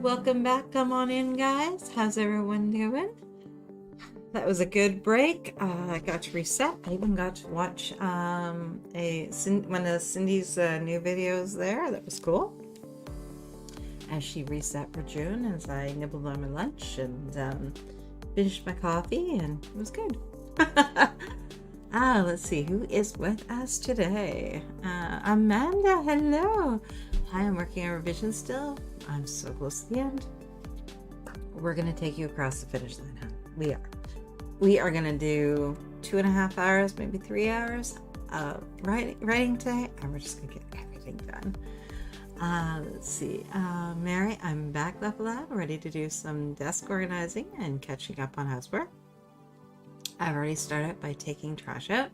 welcome back. Come on in, guys. How's everyone doing? That was a good break. I got to reset. I even got to watch one of Cindy's new videos there. That was cool. As she reset for June, as I nibbled on my lunch and finished my coffee, and it was good. Let's see who is with us today. Amanda, hello. Hi, I'm working on revision still. I'm so close to the end. We're gonna take you across the finish line, huh? We are gonna do 2.5 hours, maybe 3 hours of writing today, and we're just gonna get everything done. Let's see. Mary, I'm back level out, ready to do some desk organizing and catching up on housework. I've already started by taking trash out,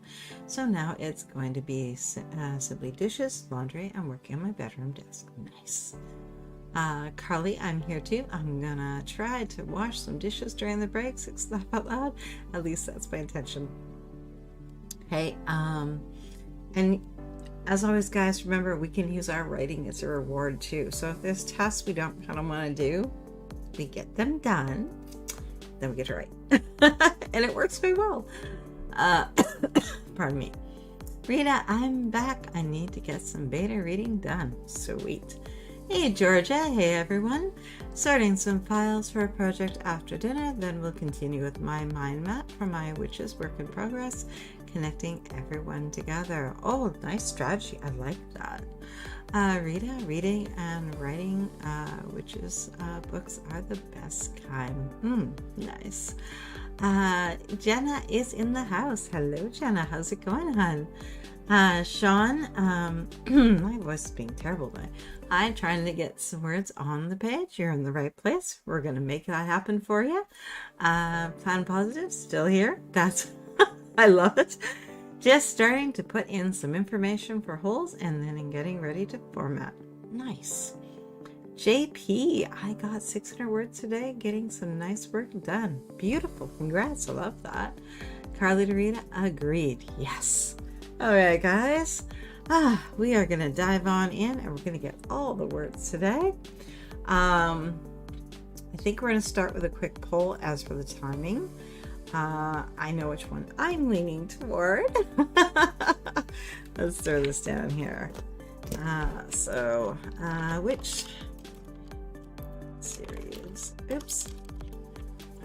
so now it's going to be simply dishes, laundry, and working on my bedroom desk. Nice. Carly, I'm here too. I'm gonna try to wash some dishes during the breaks. It's laugh out loud. At least that's my intention. Hey, and as always, guys, remember we can use our writing as a reward too. So if there's tasks we don't kind of want to do, we get them done, then we get to write. And it works very well. Pardon me. Rita, I'm back. I need to get some beta reading done. Sweet. Hey Georgia, hey everyone. Starting some files for a project after dinner, then we'll continue with my mind map for my witches work in progress, connecting everyone together. Oh, nice strategy. I like that. Rita, reading and writing witches books are the best kind. Nice. Jenna is in the house. Hello, Jenna. How's it going, hon? Sean, my voice is being terrible today. I'm trying to get some words on the page. You're in the right place. We're going to make that happen for you. Plan Positive, still here. That's, I love it. Just starting to put in some information for holes and then getting ready to format. Nice. JP, I got 600 words today, getting some nice work done. Beautiful. Congrats. I love that. Carly Dorita, agreed. Yes. All right, guys. We are going to dive on in and we're going to get all the words today. I think we're going to start with a quick poll as for the timing. I know which one I'm leaning toward. Let's throw this down here. Which series? Oops.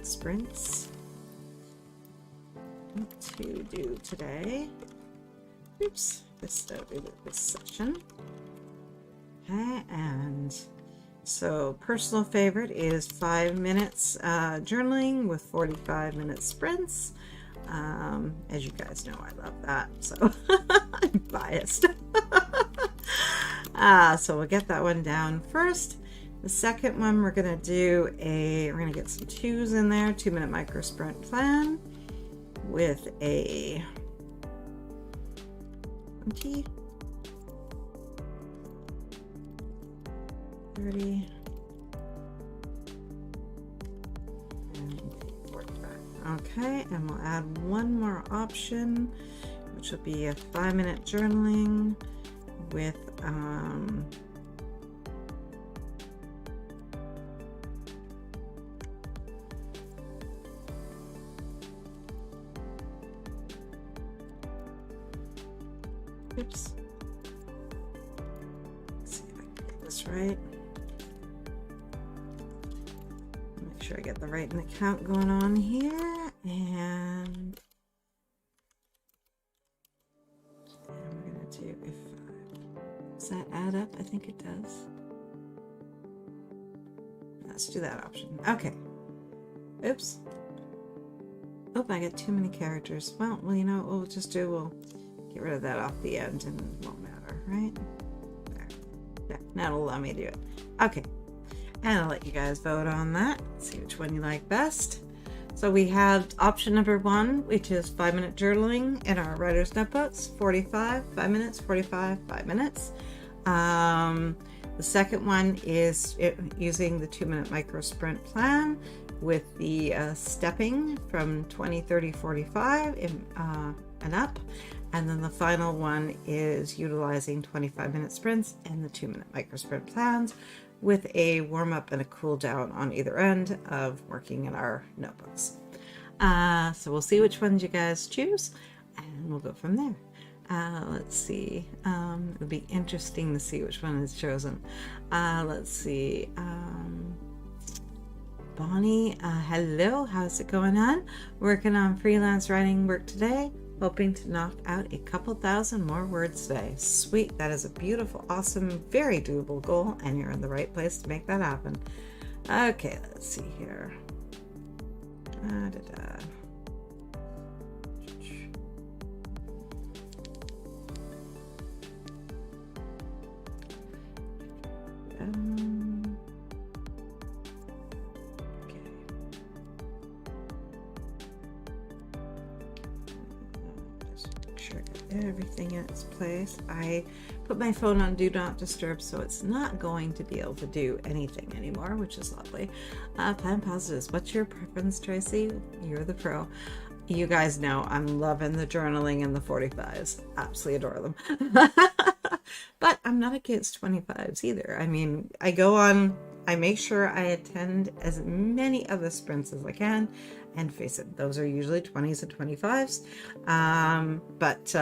Sprints to do today. Oops. This session. Okay, and so personal favorite is 5 minutes journaling with 45-minute sprints. As you guys know, I love that, so I'm biased. So we'll get that one down first. The second one we're gonna get some 2s in there, 2-minute micro sprint plan with a 20, 30, and 45. Okay, and we'll add one more option, which will be a 5-minute journaling with oops. Let's see if I can get this right. Make sure I get the right count going on here. And we're going to do a 5. Does that add up? I think it does. Let's do that option. Okay. Oops. Oh, I got too many characters. Well, you know what we'll get rid of that off the end and it won't matter, right? There. Yeah, that'll allow me to do it. Okay. And I'll let you guys vote on that. See which one you like best. So we have option number 1, which is 5-minute journaling in our writer's notebooks. 45, 5 minutes, 45, 5 minutes. The second one is using the 2-minute micro sprint plan with the stepping from 20, 30, 45 and up. And then the final one is utilizing 25-minute sprints and the 2-minute micro sprint plans with a warm-up and a cool down on either end of working in our notebooks. So we'll see which ones you guys choose, and we'll go from there. Let's see. It'll be interesting to see which one is chosen. Let's see. Bonnie, hello. How's it going on? Working on freelance writing work today. Hoping to knock out a couple thousand more words today. Sweet. That is a beautiful, awesome, very doable goal, and you're in the right place to make that happen. Okay, let's see here. Everything in its place. I put my phone on do not disturb, so it's not going to be able to do anything anymore, which is lovely. Plan positives. What's your preference, Tracy? You're the pro. You guys know I'm loving the journaling and the 45s. Absolutely adore them. But I'm not against 25s either. I mean, I go on, I make sure I attend as many of the sprints as I can. And face it, those are usually 20s and 25s. But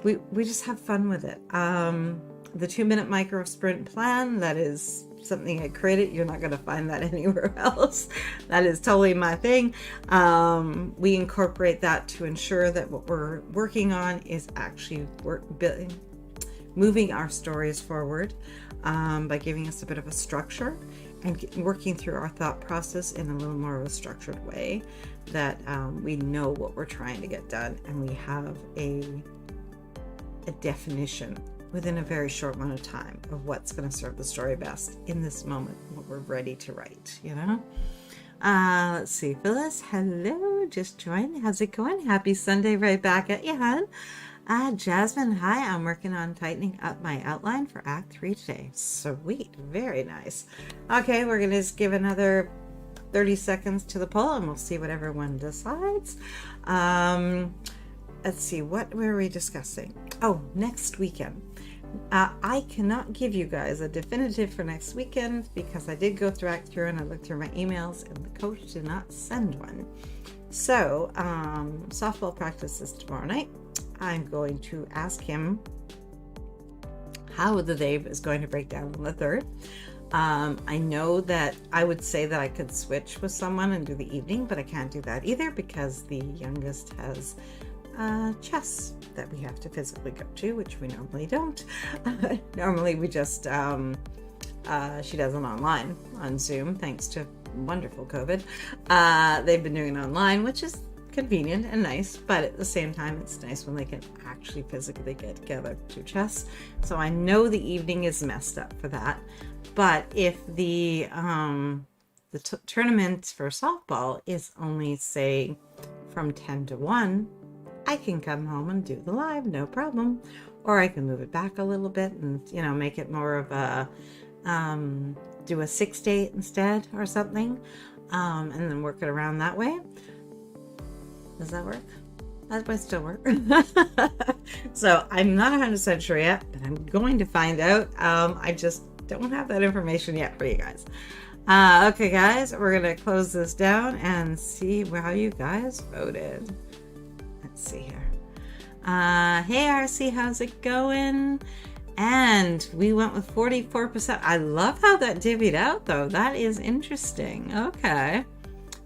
we just have fun with it. The 2-minute micro sprint plan, that is something I created. You're not going to find that anywhere else. That is totally my thing. We incorporate that to ensure that what we're working on is actually moving our stories forward by giving us a bit of a structure and working through our thought process in a little more of a structured way, that we know what we're trying to get done, and we have a definition within a very short amount of time of what's going to serve the story best in this moment, what we're ready to write, you know? Let's see, Phyllis, hello, just joined. How's it going? Happy Sunday, right back at you, hon. Jasmine, hi, I'm working on tightening up my outline for Act 3 today. Sweet, very nice. Okay, we're going to just give another 30 seconds to the poll and we'll see what everyone decides. Let's see, what were we discussing? Oh, next weekend. I cannot give you guys a definitive for next weekend because I did go through Act 3 and I looked through my emails and the coach did not send one. So, softball practice is tomorrow night. I'm going to ask him how the day is going to break down on the 3rd. I know that I would say that I could switch with someone and do the evening, but I can't do that either because the youngest has chess that we have to physically go to, which we normally don't. Normally we just, she does it online on Zoom, thanks to wonderful COVID. They've been doing it online, which is convenient and nice, but at the same time it's nice when they can actually physically get together to chess. So I know the evening is messed up for that, but if the tournament for softball is only, say, from 10 to 1, I can come home and do the live, no problem. Or I can move it back a little bit and, you know, make it more of a do a 6 date instead or something, and then work it around that way. Does that work? That might still work. So I'm not 100% sure yet, but I'm going to find out. I just don't have that information yet for you guys. Okay, guys, we're going to close this down and see how you guys voted. Let's see here. Hey, RC, how's it going? And we went with 44%. I love how that divvied out, though. That is interesting. Okay.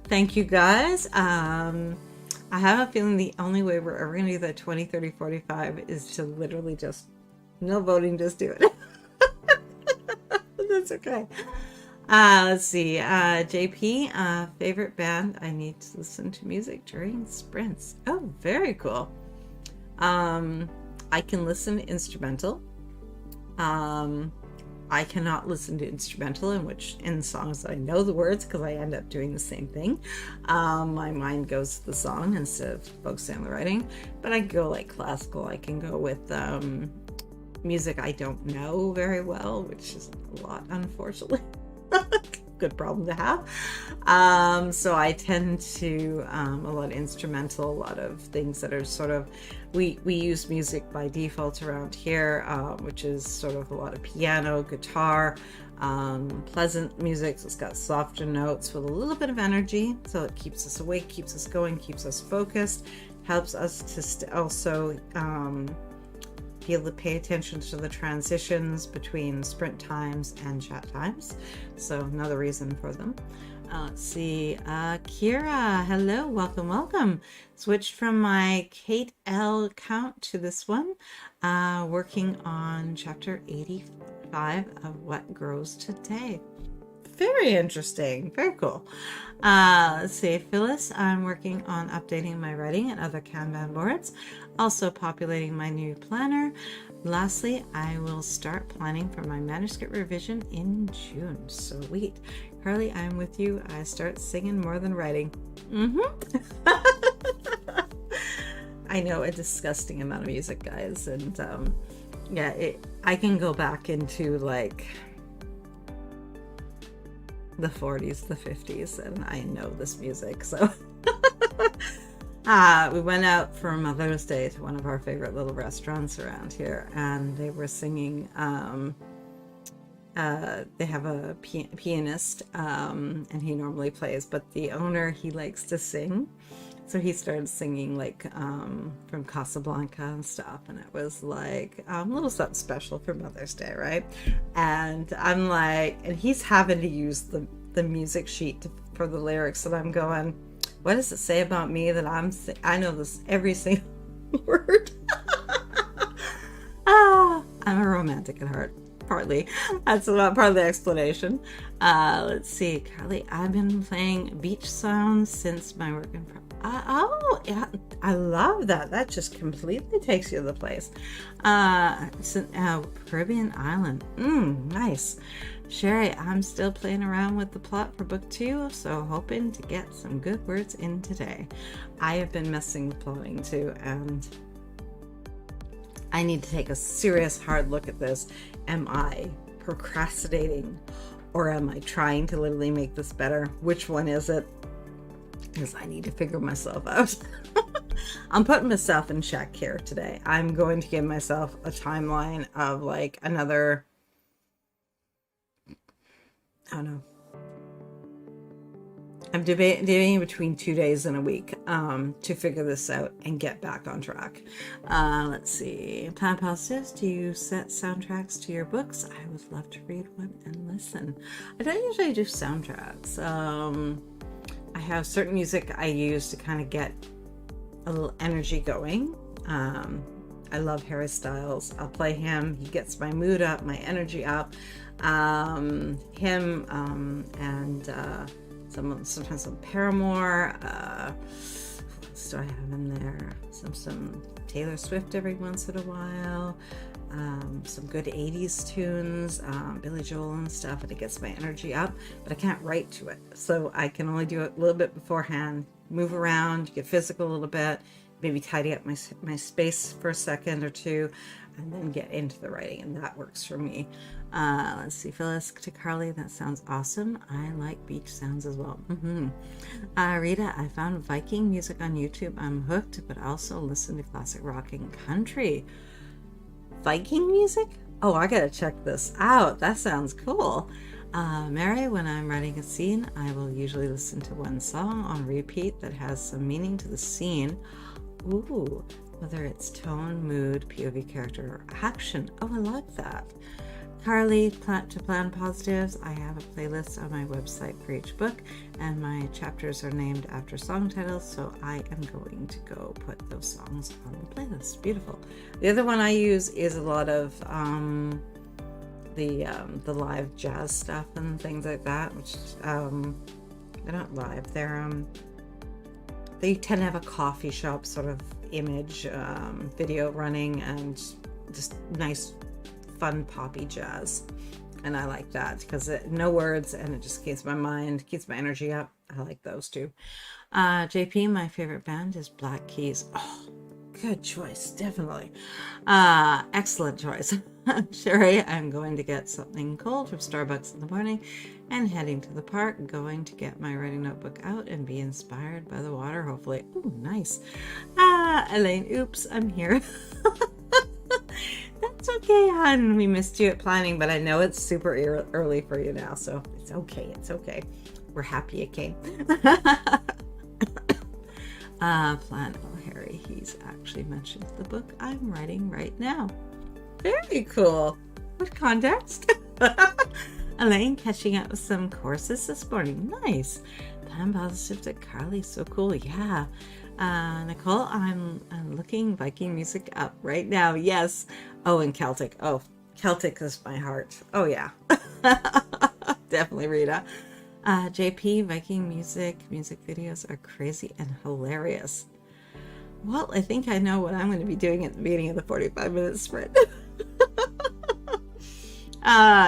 Thank you, guys. I have a feeling the only way we're ever going to do that 20, 30, 45 is to literally just, no voting, just do it. That's okay. Let's see. JP, favorite band. I need to listen to music during sprints. Oh, very cool. I can listen to instrumental. I cannot listen to instrumental in songs that I know the words because I end up doing the same thing. My mind goes to the song instead of focusing on the writing. But I can go like classical. I can go with music I don't know very well, which is a lot, unfortunately. Good problem to have. So I tend to a lot of instrumental, a lot of things that are sort of, we use music by default around here, which is sort of a lot of piano, guitar, Pleasant music, so it's got softer notes with a little bit of energy, so it keeps us awake, keeps us going, keeps us focused, helps us to also be able to pay attention to the transitions between sprint times and chat times. So another reason for them. Let's see, Kira, hello, welcome. Switched from my Kate L account to this one, working on chapter 85 of What Grows Today. Very interesting, very cool. Let's see, Phyllis, I'm working on updating my writing and other Kanban boards, also populating my new planner. Lastly, I will start planning for my manuscript revision in June. Sweet. Carly, I'm with you. I start singing more than writing. I know, a disgusting amount of music, guys. And yeah, I can go back into like the 40s, the 50s, and I know this music. So we went out for Mother's Day to one of our favorite little restaurants around here, and they were singing. They have a pianist, and he normally plays, but the owner, he likes to sing. So he started singing like from Casablanca and stuff, and it was like a little something special for Mother's Day, right? And I'm like, and he's having to use the music sheet for the lyrics, and I'm going, what does it say about me that I know this every single word? I'm a romantic at heart. Partly. That's not part of the explanation. Let's see, Carly, I've been playing beach sounds since my work in oh, yeah, I love that. That just completely takes you to the place. Caribbean island. Nice. Sherry, I'm still playing around with the plot for book 2, so hoping to get some good words in today. I have been messing with plotting too, and I need to take a serious hard look at this. Am I procrastinating, or am I trying to literally make this better? Which one is it? Because I need to figure myself out. I'm putting myself in check here today. I'm going to give myself a timeline of like another, I don't know. I'm debating between 2 days and a week to figure this out and get back on track. Let's see. Plan positives. Do you set soundtracks to your books? I would love to read one and listen. I don't usually do soundtracks. I have certain music I use to kind of get a little energy going. I love Harry Styles. I'll play him. He gets my mood up, my energy up. And sometimes some Paramore. What else do I have in there? Some Taylor Swift every once in a while. Some good 80s tunes, Billy Joel and stuff, and it gets my energy up, but I can't write to it. So I can only do it a little bit beforehand, move around, get physical a little bit, maybe tidy up my space for a second or two, and then get into the writing, and that works for me. Let's see, Phyllis to Carly, that sounds awesome. I like beach sounds as well. Rita, I found Viking music on YouTube. I'm hooked, but also listen to classic rock and country. Viking music? Oh, I gotta check this out. That sounds cool. Mary, when I'm writing a scene, I will usually listen to one song on repeat that has some meaning to the scene. Ooh, whether it's tone, mood, POV character, or action. Oh, I like that. Carly, to plan positives, I have a playlist on my website for each book, and my chapters are named after song titles, so I am going to go put those songs on the playlist. Beautiful. The other one I use is a lot of the live jazz stuff and things like that, which they're not live. They tend to have a coffee shop sort of image video running, and just nice fun poppy jazz, and I like that because no words, and it just keeps my mind, keeps my energy up. I like those too. JP, my favorite band is Black Keys. Oh, good choice, definitely. Excellent choice. Sherry, I'm going to get something cold from Starbucks in the morning and heading to the park, going to get my writing notebook out and be inspired by the water, hopefully. Ooh, nice. Elaine, oops, I'm here. That's It's okay, hon. We missed you at planning, but I know it's super early for you now, so it's okay. It's okay. We're happy it came. Plan. Oh, Harry, he's actually mentioned the book I'm writing right now. Very cool. What context? Elaine catching up with some courses this morning. Nice. Plan positive to Carly. So cool. Yeah. Nicole, I'm looking Viking music up right now. Yes. Oh, and Celtic. Oh, Celtic is my heart. Oh, yeah. Definitely, Rita. JP, Viking music videos are crazy and hilarious. Well, I think I know what I'm going to be doing at the beginning of the 45-minute sprint.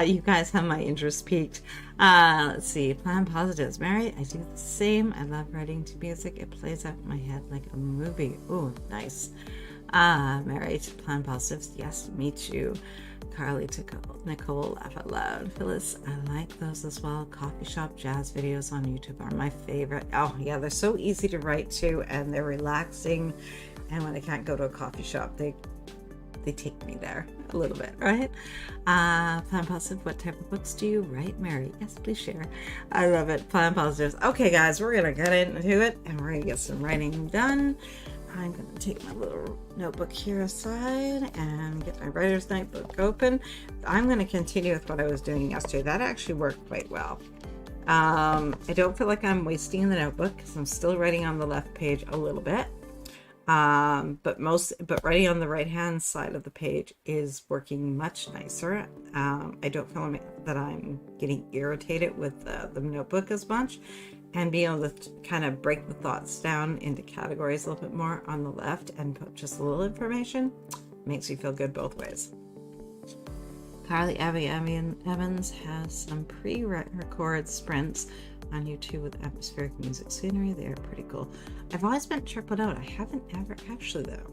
You guys have my interest peaked. Let's see. Plan positives. Mary, I do the same. I love writing to music. It plays out in my head like a movie. Oh, nice. Mary, to plan positives. Yes, me too. Carly to Nicole, laugh out loud. Phyllis, I like those as well. Coffee shop jazz videos on YouTube are my favorite. Oh, yeah, they're so easy to write to, and they're relaxing. And when I can't go to a coffee shop, they take me there a little bit, right? Plan positive. What type of books do you write, Mary? Yes, please share. I love it. Plan positives. Okay, guys, we're gonna get into it, and we're gonna get some writing done. I'm gonna take my little notebook here aside and get my writer's notebook open. I'm gonna continue with what I was doing yesterday. That actually worked quite well. I don't feel like I'm wasting the notebook because I'm still writing on the left page a little bit. But writing on the right hand side of the page is working much nicer. I don't feel that I'm getting irritated with the notebook as much, and being able to kind of break the thoughts down into categories a little bit more on the left and put just a little information makes you feel good both ways. Carly Evans has some pre-recorded sprints on YouTube with atmospheric music scenery. They are pretty cool. I've always meant to check it out. I haven't ever actually, though.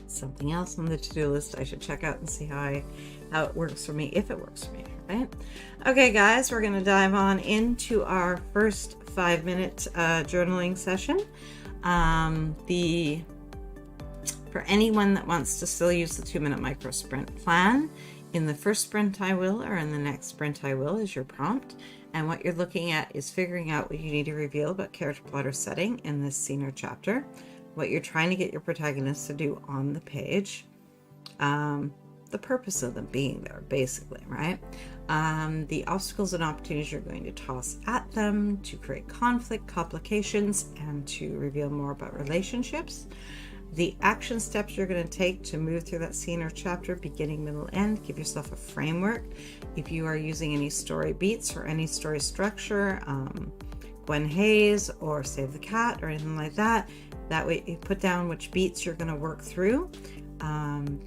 Something else on the to-do list I should check out and see how it works for me, if it works for me, right? Okay, guys, we're going to dive on into our first 5-minute journaling session. For anyone that wants to still use the 2-minute micro sprint plan, in the first sprint I will, or in the next sprint I will, is your prompt. And what you're looking at is figuring out what you need to reveal about character, plot, or setting in this scene or chapter, what you're trying to get your protagonist to do on the page, the purpose of them being there, basically, right? The obstacles and opportunities you're going to toss at them to create conflict, complications, and to reveal more about relationships. The action steps you're going to take to move through that scene or chapter, beginning, middle, end. Give yourself a framework. If you are using any story beats or any story structure, Gwen Hayes or Save the Cat or anything like that, that way you put down which beats you're going to work through.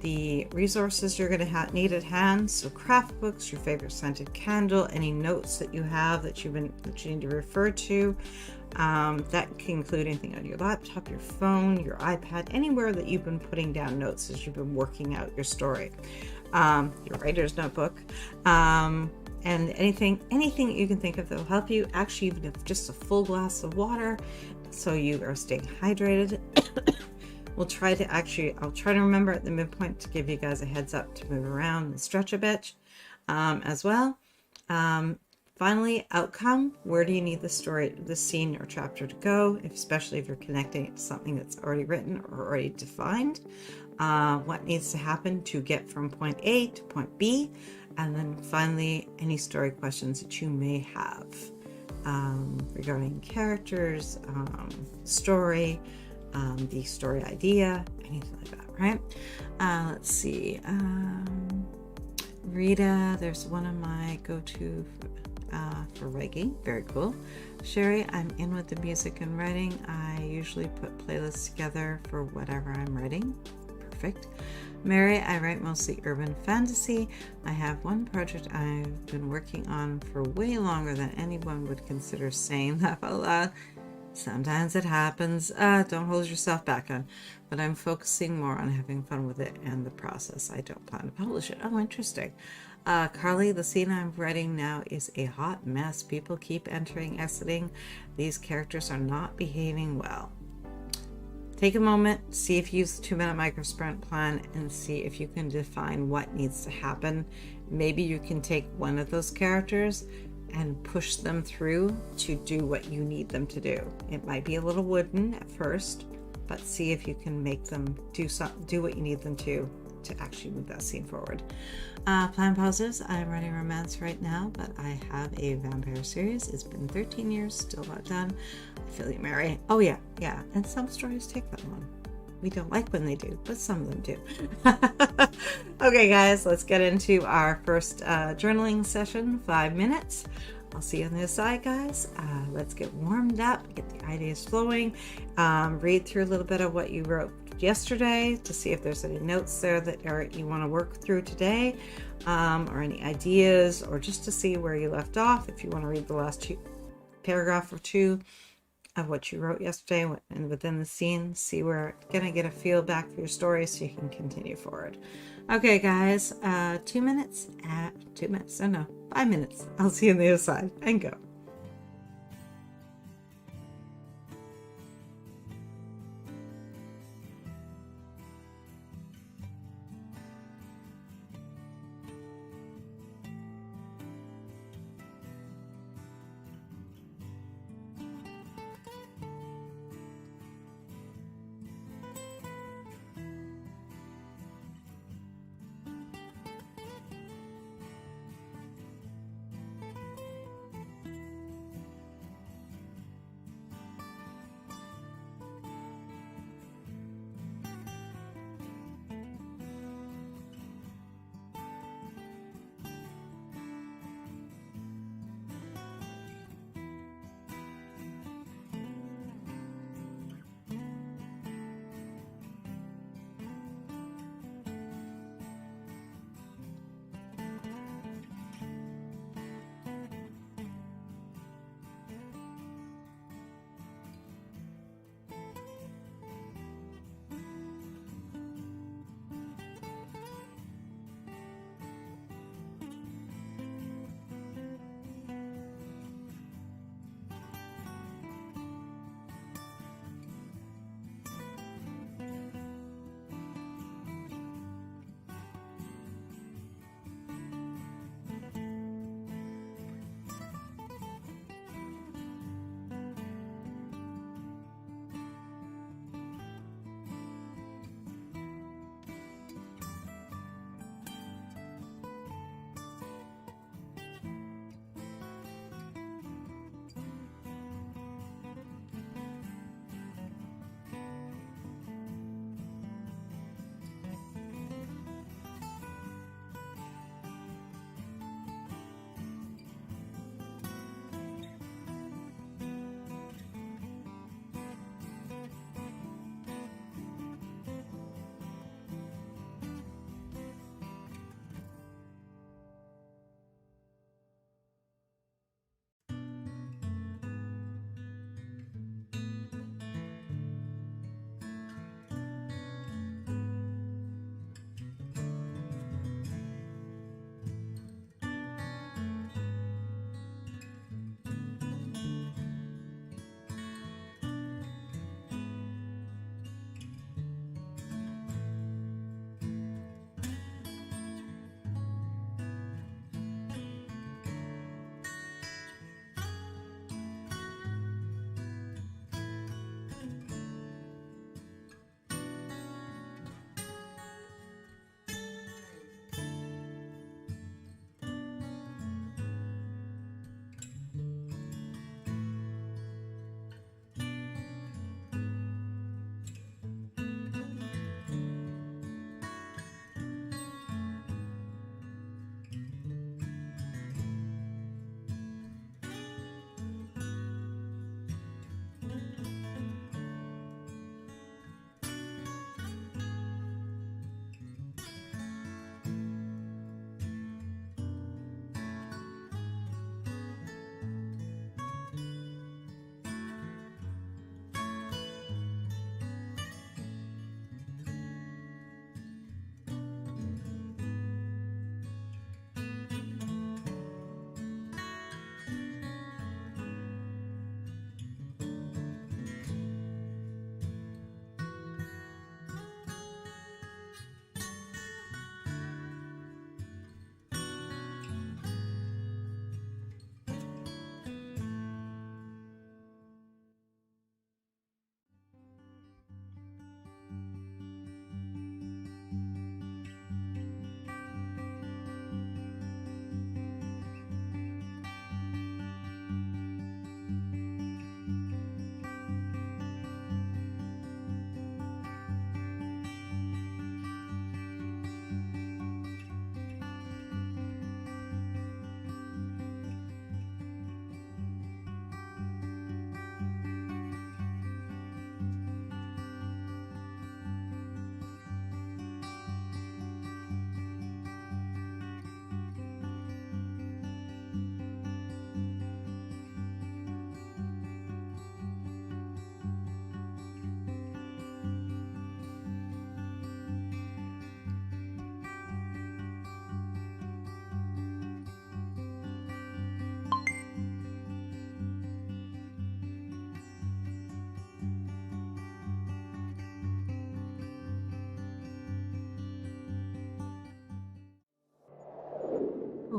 The resources you're going to need at hand, so craft books, your favorite scented candle, any notes that you have that you need to refer to. That can include anything on your laptop, your phone, your iPad, anywhere that you've been putting down notes as you've been working out your story. Your writer's notebook, and anything that you can think of that will help you. Actually, even if just a full glass of water, so you are staying hydrated. I'll try to remember at the midpoint to give you guys a heads up to move around and stretch a bit, as well. Finally, outcome. Where do you need the scene or chapter to go, especially if you're connecting it to something that's already written or already defined? What needs to happen to get from point A to point B? And then finally, any story questions that you may have regarding characters, story, the story idea, anything like that, right? Let's see. Rita, there's one of my go-to for writing. Very cool. Sherry, I'm in with the music and writing. I usually put playlists together for whatever I'm writing. Perfect. Mary, I write mostly urban fantasy. I have one project I've been working on for way longer than anyone would consider saying that out loud. Sometimes it happens. Don't hold yourself back on. But I'm focusing more on having fun with it and the process. I don't plan to publish it. Oh, interesting. Carly, the scene I'm writing now is a hot mess. People keep entering, exiting. These characters are not behaving well. Take a moment, see if you use the 2-minute micro sprint plan, and see if you can define what needs to happen. Maybe you can take one of those characters and push them through to do what you need them to do. It might be a little wooden at first, but see if you can make them do what you need them to actually move that scene forward. Plan positives. I'm writing romance right now, but I have a vampire series. It's been 13 years, still not done. I feel you, Mary. Oh yeah, and some stories take that long. We don't like when they do, but some of them do. Okay, guys, let's get into our first journaling session, 5 minutes. I'll see you on the other side, guys. Let's get warmed up, get the ideas flowing, read through a little bit of what you wrote yesterday to see if there's any notes there that you want to work through today, or any ideas, or just to see where you left off. If you want to read the last paragraph or two of what you wrote yesterday and within the scene, see where you're gonna get a feel back for your story so you can continue forward. Okay, guys, 2 minutes. 2 minutes. Oh no, 5 minutes. I'll see you on the other side and go.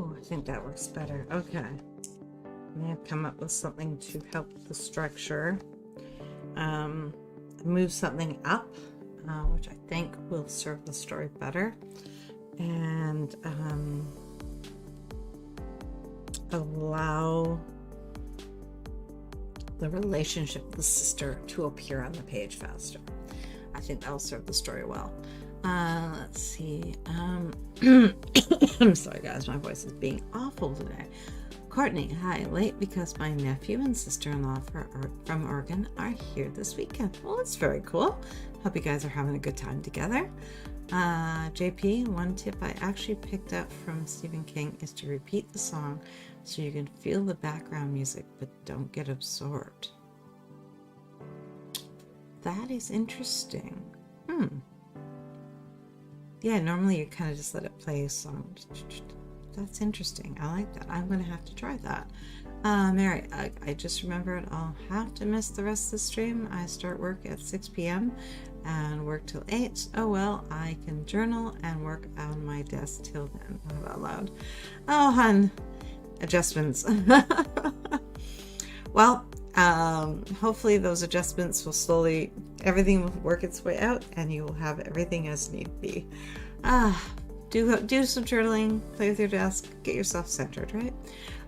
Oh, I think that works better. Okay. I may have come up with something to help the structure. Move something up, which I think will serve the story better. And allow the relationship with the sister to appear on the page faster. I think that'll serve the story well. Let's see. I'm sorry guys, my voice is being awful today. Courtney, hi, late because my nephew and sister-in-law from Oregon are here this weekend. Well, that's very cool. Hope you guys are having a good time together. JP, one tip I actually picked up from Stephen King is to repeat the song so you can feel the background music but don't get absorbed. That is interesting. Yeah, normally you kind of just let it play a song. That's interesting. I like that. I'm going to have to try that. Mary, I just remembered I'll have to miss the rest of the stream. I start work at 6 p.m. and work till 8. Oh well, I can journal and work on my desk till then. Laugh out loud. Oh, hun. Adjustments. Well, hopefully those adjustments will slowly, everything will work its way out and you will have everything as need be. Do some journaling, play with your desk, get yourself centered, right?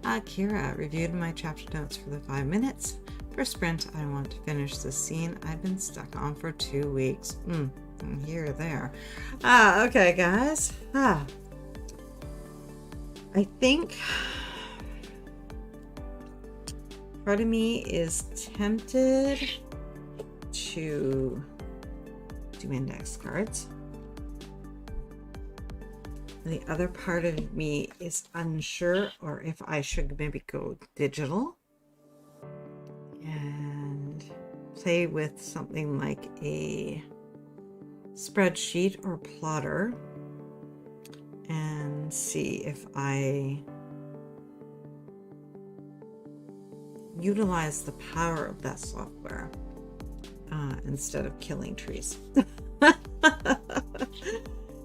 Kira, reviewed my chapter notes for the 5 minutes. For sprint, I want to finish this scene I've been stuck on for 2 weeks. Here or there. Okay, guys. I think part of me is tempted to do index cards. The other part of me is unsure, or if I should maybe go digital and play with something like a spreadsheet or plotter and see if I utilize the power of that software instead of killing trees.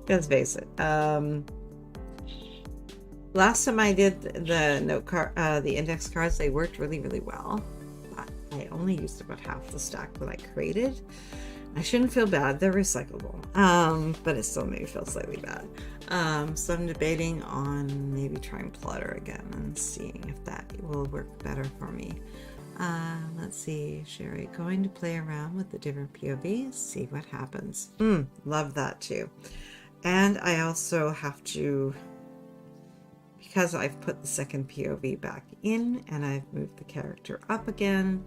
Let's face it. Last time I did the note card, the index cards, they worked really, really well. But I only used about half the stack that I created. I shouldn't feel bad. They're recyclable, but it still made me feel slightly bad. So I'm debating on maybe trying Plotter again and seeing if that will work better for me. Let's see, Sherry, going to play around with the different POVs, see what happens. Love that too. And I also have to, because I've put the second POV back in and I've moved the character up again,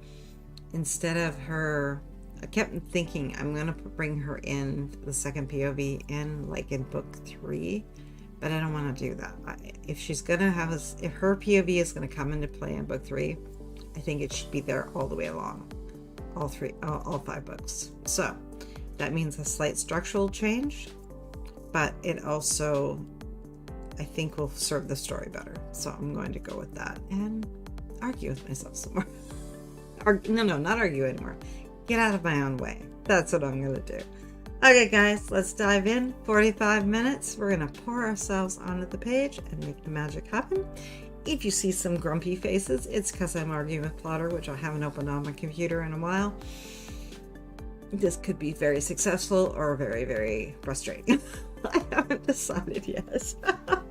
instead of her, I kept thinking I'm going to bring her in, the second POV in, like in book 3, but I don't want to do that. If she's going to have if her POV is going to come into play in book 3, I think it should be there all the way along, all 5 books. So that means a slight structural change, but it also, I think, will serve the story better. So I'm going to go with that and argue with myself some more. No, not argue anymore. Get out of my own way. That's what I'm going to do. Okay, guys, let's dive in. 45 minutes. We're going to pour ourselves onto the page and make the magic happen. If you see some grumpy faces, it's because I'm arguing with Plotter, which I haven't opened on my computer in a while. This could be very successful or very, very frustrating. I haven't decided yet, but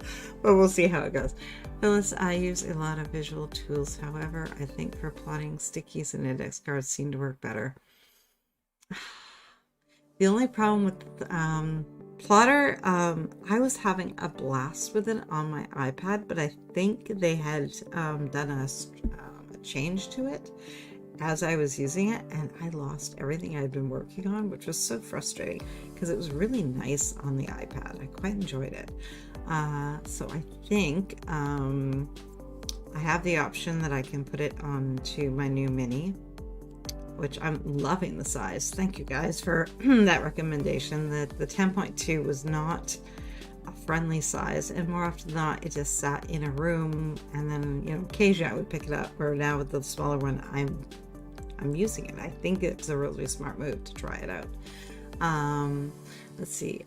we'll see how it goes. Phyllis, I use a lot of visual tools. However, I think for plotting, stickies and index cards seem to work better. The only problem with Plotter, I was having a blast with it on my iPad, but I think they had done a change to it as I was using it, and I lost everything I'd been working on, which was so frustrating because it was really nice on the iPad. I quite enjoyed it. So I think I have the option that I can put it onto my new mini, which I'm loving the size. Thank you guys for that recommendation. That the 10.2 was not a friendly size, and more often than not, it just sat in a room, and then, you know, occasionally I would pick it up. Where now with the smaller one, I'm using it. I think it's a really smart move to try it out. Let's see,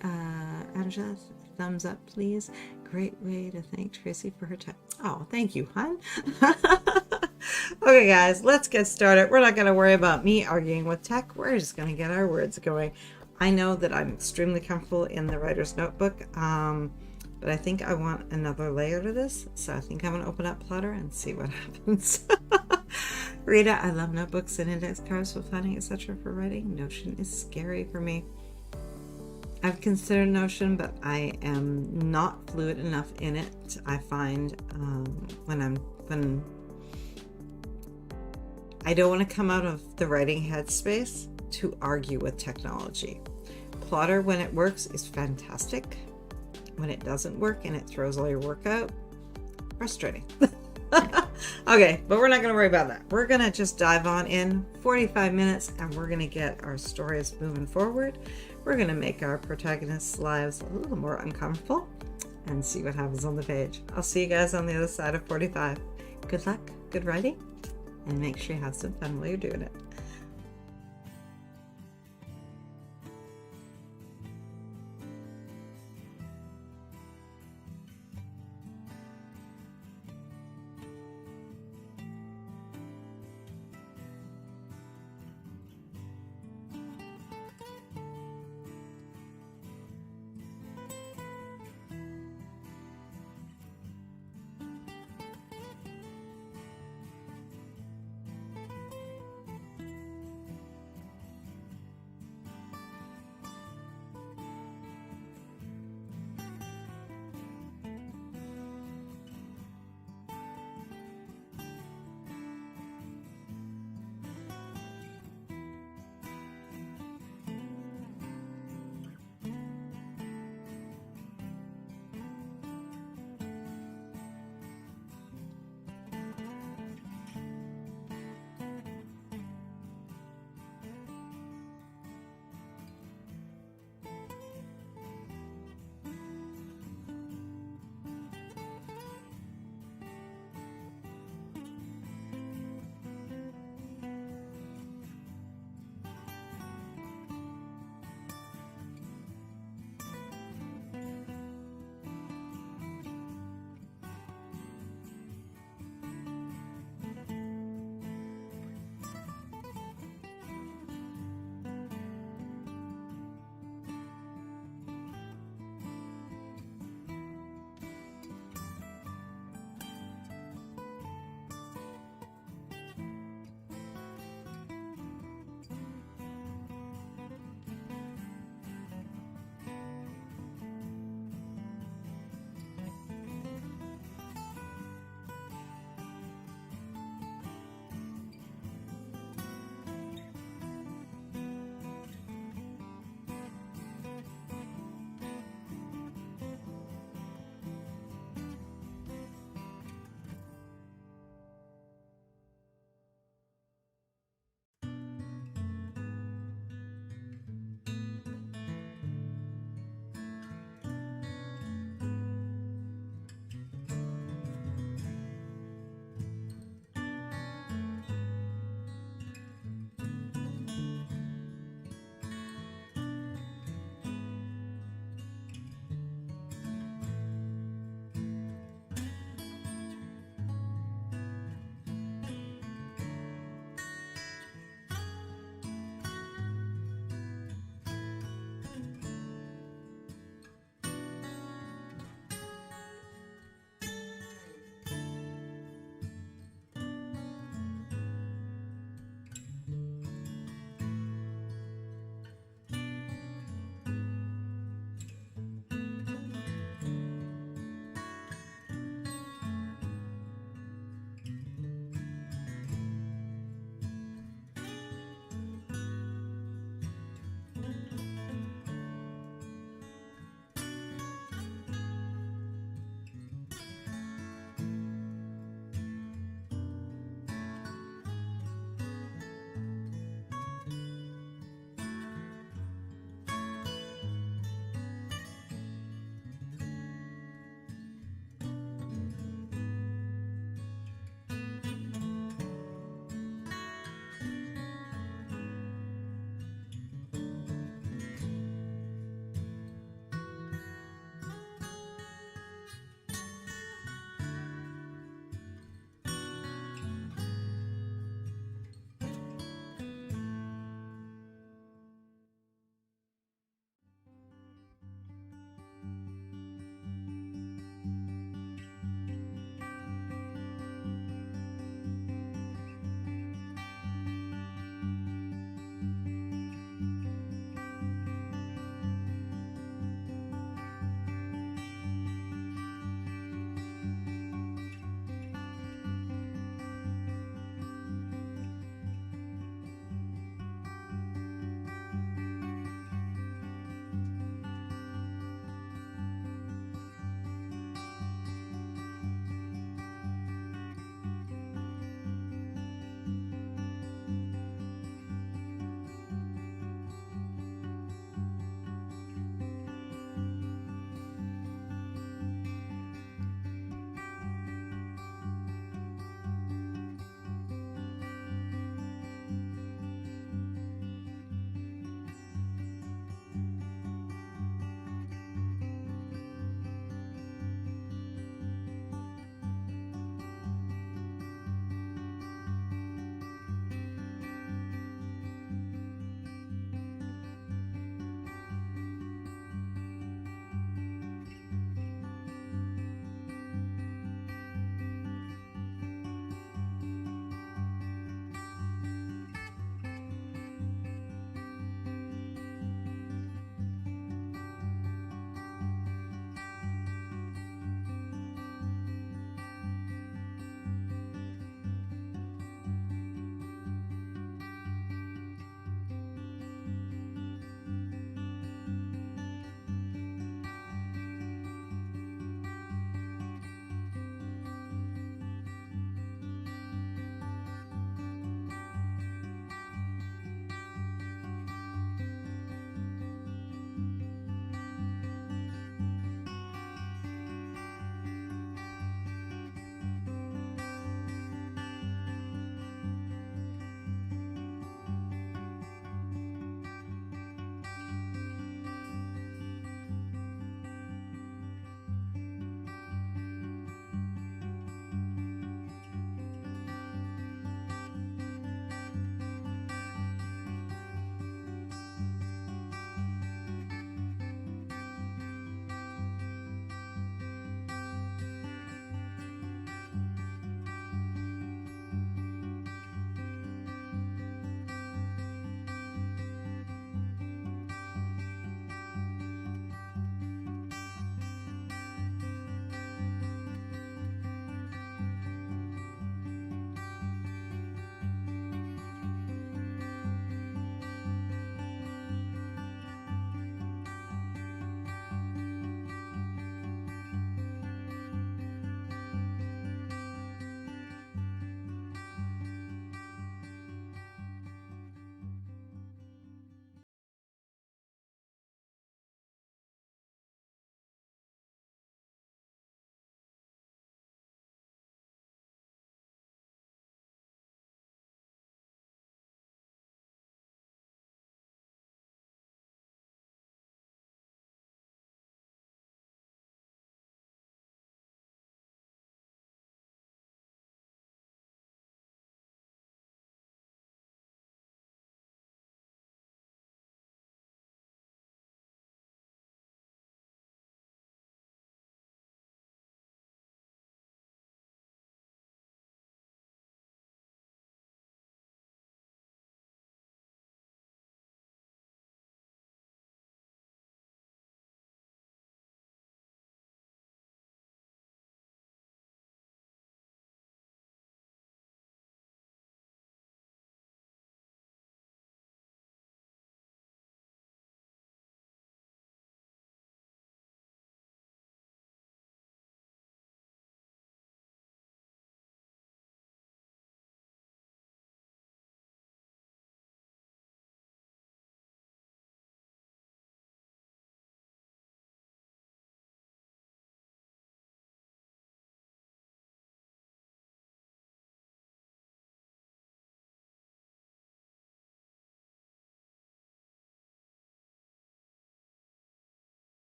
Angela, thumbs up, please. Great way to thank Tracy for her time. Oh, thank you, hon. Okay, guys, let's get started. We're not going to worry about me arguing with tech. We're just going to get our words going. I know that I'm extremely comfortable in the writer's notebook, but I think I want another layer to this. So I think I'm going to open up Plotter and see what happens. Rita, I love notebooks and index cards for planning, etc. for writing. Notion is scary for me. I've considered Notion, but I am not fluid enough in it. I find when I don't want to come out of the writing headspace to argue with technology. Plotter, when it works, is fantastic. When it doesn't work and it throws all your work out, frustrating. Okay, but we're not going to worry about that. We're going to just dive on in 45 minutes and we're going to get our stories moving forward. We're going to make our protagonists' lives a little more uncomfortable and see what happens on the page. I'll see you guys on the other side of 45. Good luck, good writing, and make sure you have some fun while you're doing it.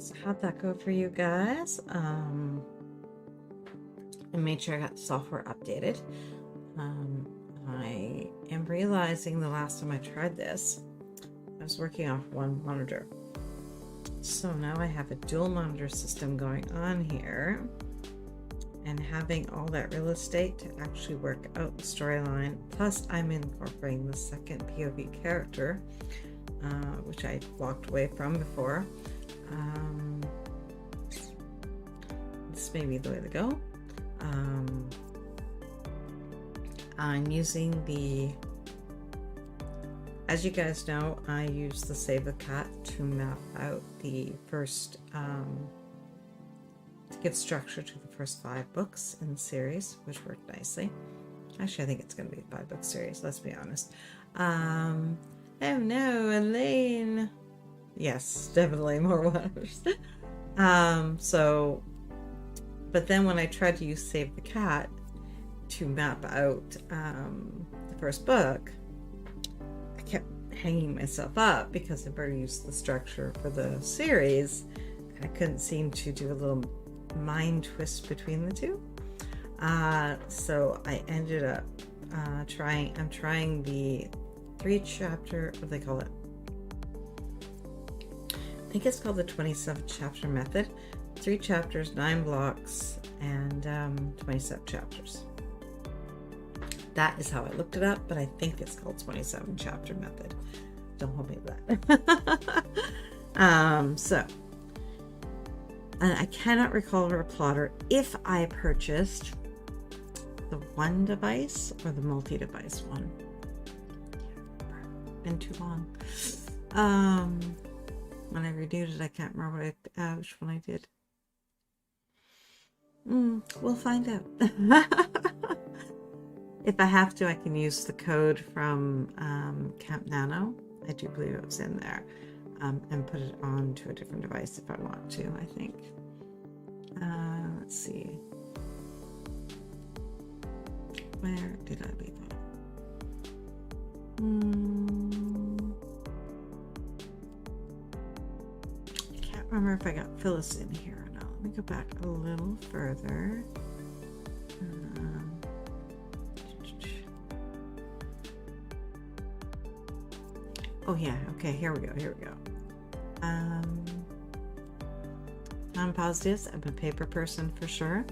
So how'd that go for you guys? I made sure I got the software updated. I am realizing the last time I tried this, I was working off one monitor. So now I have a dual monitor system going on here, and having all that real estate to actually work out the storyline. Plus I'm incorporating the second POV character, which I walked away from before. This may be the way to go. I'm using as you guys know, I use the Save the Cat to map out the first, to give structure to the first 5 books in the series, which worked nicely. Actually, I think it's going to be a 5-book series, let's be honest. Oh no, Elaine! Yes, definitely more waters. But then when I tried to use Save the Cat to map out the first book, I kept hanging myself up because I've already used the structure for the series, and I couldn't seem to do a little mind twist between the two. So I ended up I'm trying the 3-chapter, what do they call it? I think it's called the 27-chapter method. 3 chapters, 9 blocks, and 27 chapters. That is how I looked it up, but I think it's called 27-chapter method. Don't hold me to that. And I cannot recall a plotter if I purchased the one device or the multi-device one. Been too long. When I renewed it, I can't remember which one I did. We'll find out. If I have to, I can use the code from Camp Nano. I do believe it was in there. And put it onto a different device if I want to, I think. Let's see. Where did I leave it? I can't remember if I got Phyllis in here or not. Let me go back a little further. Oh yeah, okay, here we go. I'm positive. I'm a paper person for sure.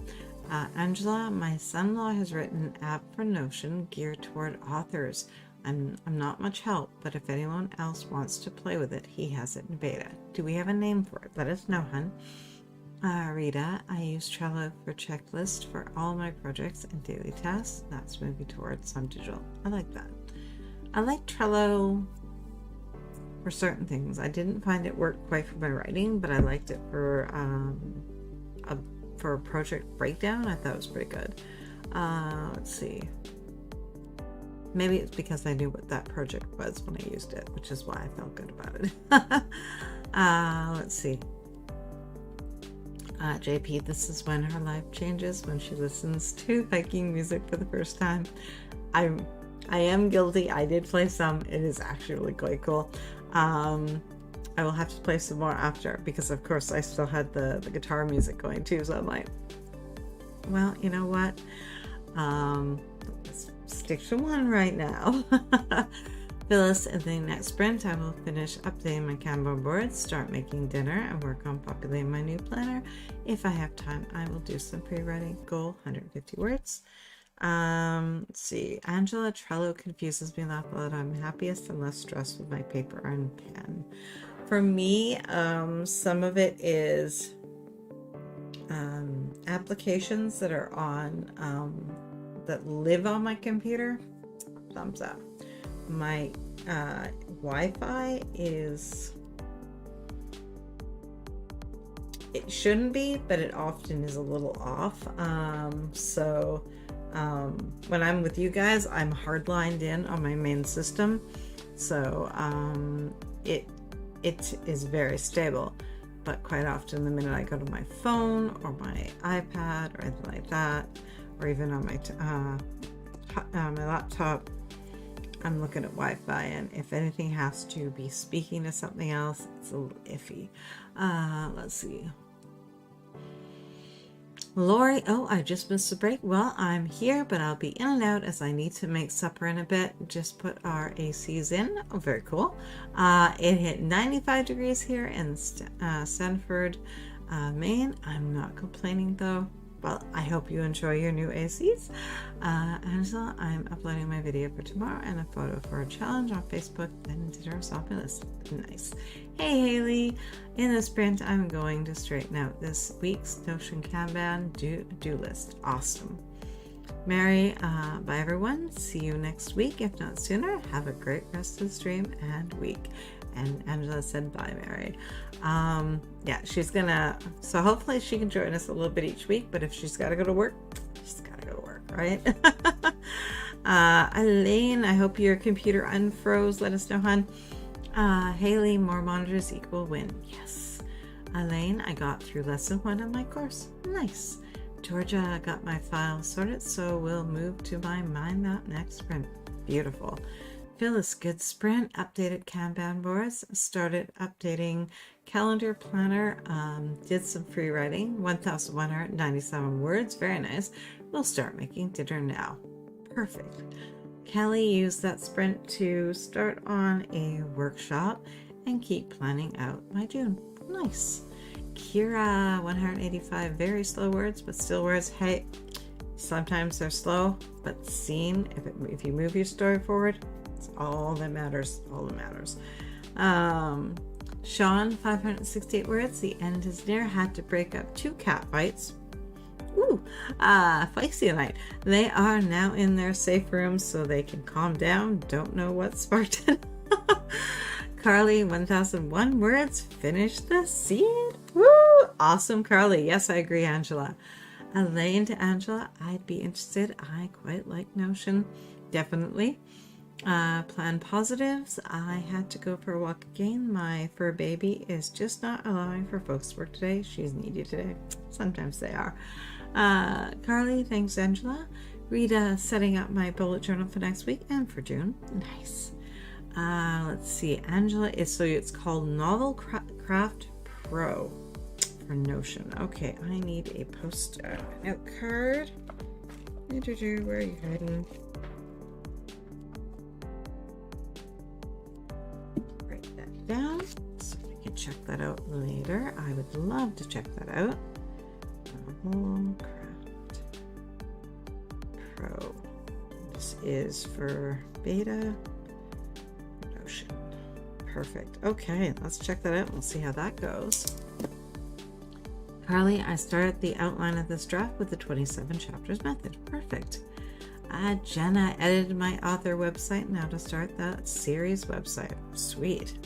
Angela, my son-in-law, has written an app for Notion geared toward authors. I'm not much help, but if anyone else wants to play with it, he has it in beta. Do we have a name for it? Let us know, hun. Rita, I use Trello for checklist for all my projects and daily tasks. That's moving towards some digital. I like that. I like Trello for certain things. I didn't find it worked quite for my writing, but I liked it for a project breakdown. I thought it was pretty good. Let's see. Maybe it's because I knew what that project was when I used it, which is why I felt good about it. Let's see. JP, this is when her life changes, when she listens to hiking music for the first time. I am guilty. I did play some. It is actually really quite cool. I will have to play some more after, because of course I still had the guitar music going too, so I'm like, well, you know what, let's stick to one right now. Phyllis, in the next sprint I will finish updating my Kanban boards, start making dinner, and work on populating my new planner. If I have time, I will do some pre-writing. Goal 150 words. Let's see. Angela, Trello confuses me a lot, but I'm happiest and less stressed with my paper and pen. For me, some of it is applications that are on that live on my computer. Thumbs up. My Wi-Fi is, it shouldn't be, but it often is a little off. When I'm with you guys, I'm hardlined in on my main system, so it is very stable. But quite often, the minute I go to my phone or my iPad or anything like that, or even on my laptop, I'm looking at Wi-Fi, and if anything has to be speaking to something else, it's a little iffy. Let's see. Lori, oh, I just missed the break. Well, I'm here, but I'll be in and out as I need to make supper in a bit. Just put our ACs in. Oh, very cool. It hit 95 degrees here in Stanford, Maine. I'm not complaining though. Well, I hope you enjoy your new ACs. Angela, I'm uploading my video for tomorrow and a photo for a challenge on Facebook, then dinner shopping list. Nice. Hey, Haley. In the sprint, I'm going to straighten out this week's Notion Kanban do list. Awesome. Mary, bye everyone. See you next week, if not sooner. Have a great rest of the stream and week. And Angela said bye, Mary. Yeah, she's gonna, so hopefully she can join us a little bit each week, but if she's got to go to work, she's got to go to work, right? Elaine, I hope your computer unfroze. Let us know, hon. Haley, more monitors equal win. Yes. Elaine, I got through lesson 1 of my course. Nice. Georgia, got my file sorted, so we'll move to my mind map next sprint. Beautiful. Phyllis, good sprint. Updated Kanban boards. Started updating calendar planner. Did some free writing. 1,197 words. Very nice. We'll start making dinner now. Perfect. Kelly used that sprint to start on a workshop and keep planning out my June. Nice. Kira, 185 very slow words, but still words. Hey, sometimes they're slow, but seen. If you move your story forward, it's all that matters. All that matters. Sean, 568 words. The end is near. Had to break up 2 cat fights. Ooh, feisty tonight. They are now in their safe rooms so they can calm down. Don't know what sparked it. Carly, 1001 words. Finish the seed. Woo! Awesome, Carly. Yes, I agree, Angela. Elaine to Angela, I'd be interested. I quite like Notion. Definitely. Plan positives. I had to go for a walk again. My fur baby is just not allowing for folks to work today. She's needy today. Sometimes they are. Carly, thanks, Angela. Rita, setting up my bullet journal for next week and for June. Nice. Let's see. Angela is, so it's called Novel Craft Pro for Notion. Okay, I need a post-it note card. Where are you hiding? Write that down so we can check that out later. I would love to check that out. Craft Pro. This is for beta Notion. Perfect. Okay, let's check that out and we'll see how that goes. Carly, I started the outline of this draft with the 27 chapters method. Perfect. Jenna, edited my author website. Now to start that series website. Sweet.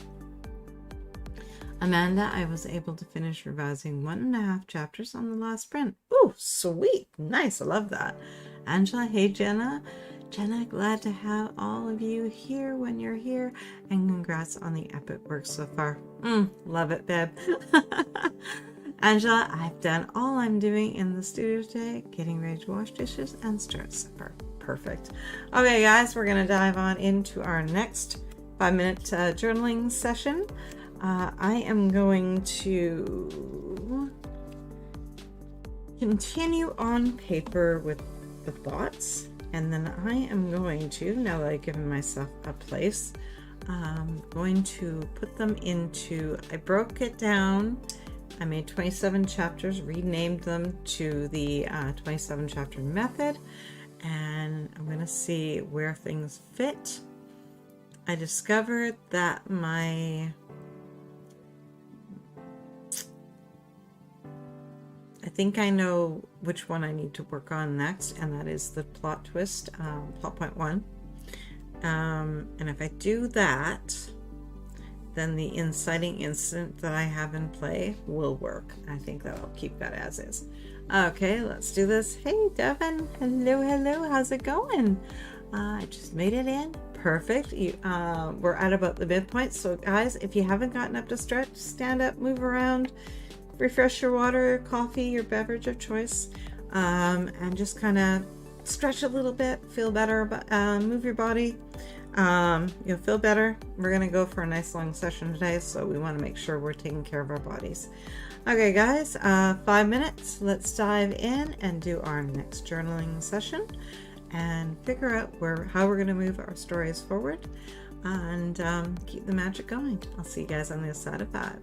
Amanda, I was able to finish revising 1.5 chapters on the last sprint. Ooh, sweet. Nice. I love that. Angela, hey, Jenna. Jenna, glad to have all of you here when you're here. And congrats on the epic work so far. Love it, babe. Angela, I've done all I'm doing in the studio today, getting ready to wash dishes and start supper. Perfect. Okay, guys, we're going to dive on into our next 5-minute journaling session. I am going to continue on paper with the thoughts, and then I am going to, now that I've given myself a place, I'm going to put them into, I broke it down. I made 27 chapters, renamed them to the 27 chapter method, and I'm going to see where things fit. I discovered that I think I know which one I need to work on next, and that is the plot twist, plot point 1. And if I do that, then the inciting incident that I have in play will work. I think that I'll keep that as is. Okay, let's do this. Hey, Devin. Hello, hello. How's it going? I just made it in. Perfect. We're at about the midpoint. So, guys, if you haven't gotten up to stretch, stand up, move around, refresh your water, coffee, your beverage of choice, and just kind of stretch a little bit, feel better, move your body. You'll feel better. We're going to go for a nice long session today, so we want to make sure we're taking care of our bodies. Okay, guys, 5 minutes. Let's dive in and do our next journaling session and figure out how we're going to move our stories forward and keep the magic going. I'll see you guys on the other side of 5.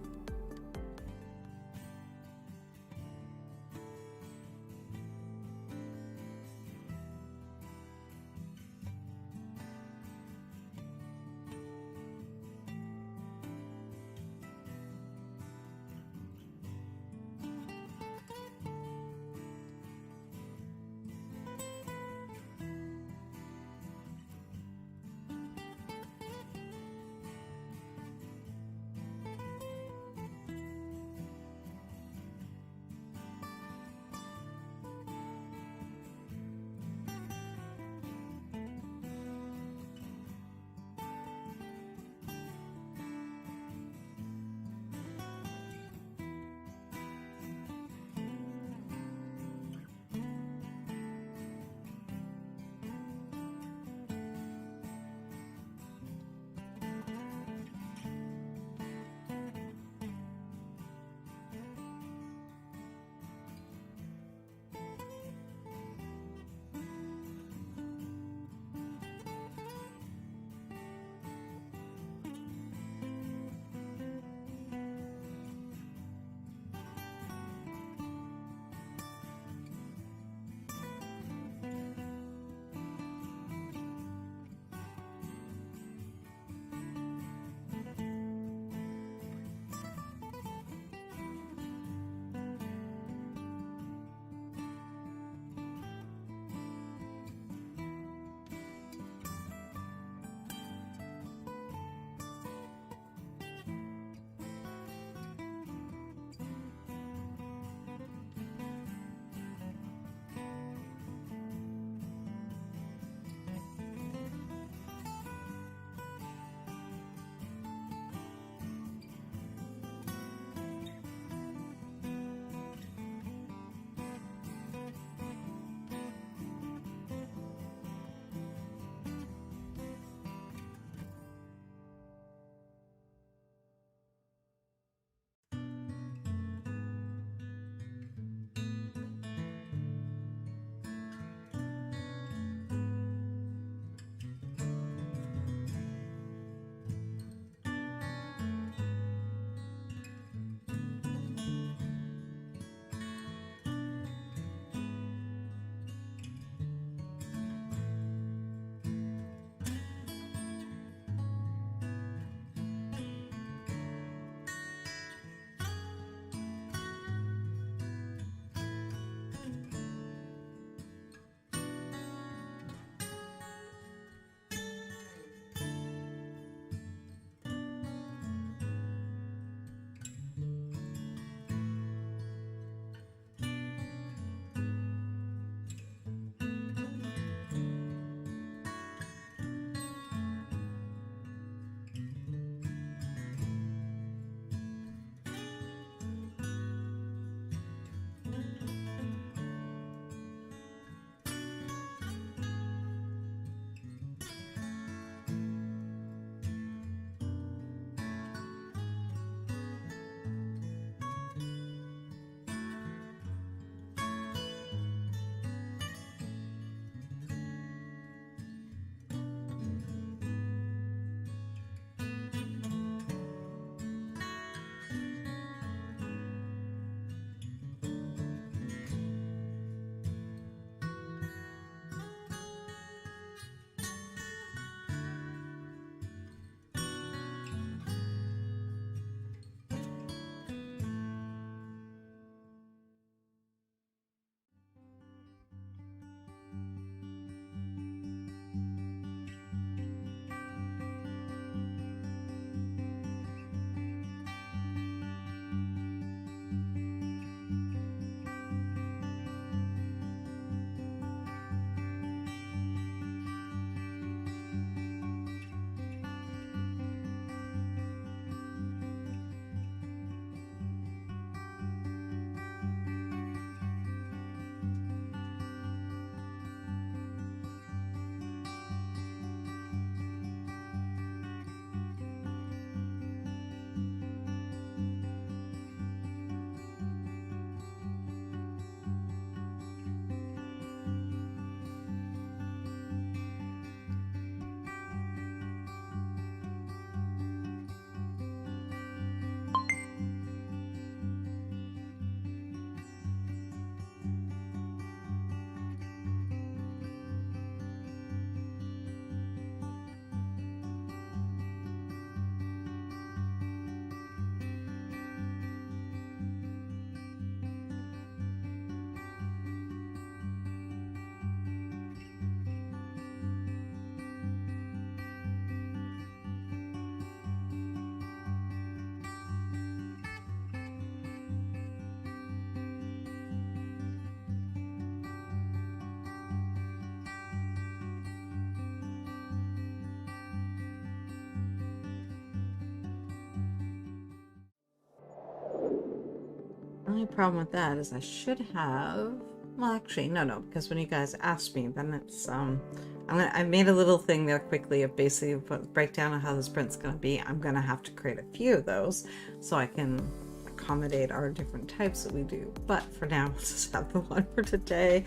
The only problem with that is I should have, well, actually, no, because when you guys asked me, then it's, I made a little thing there quickly of basically a breakdown of how the sprint's going to be. I'm going to have to create a few of those so I can accommodate our different types that we do. But for now, let's just have the one for today.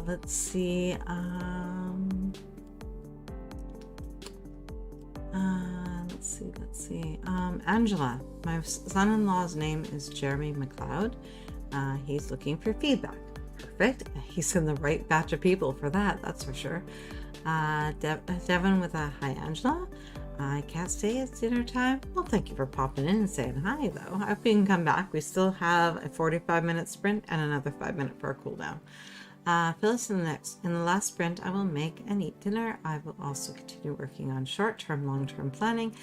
Let's see. Let's see. Angela, my son-in-law's name is Jeremy McLeod. He's looking for feedback. Perfect. He's in the right batch of people for that, that's for sure. Devin with a hi, Angela. I can't stay, it's dinner time. Well, thank you for popping in and saying hi, though. I hope you can come back. We still have a 45-minute sprint and another 5-minute for a cool down. Phyllis, in the last sprint, I will make and eat dinner. I will also continue working on short-term, long-term planning.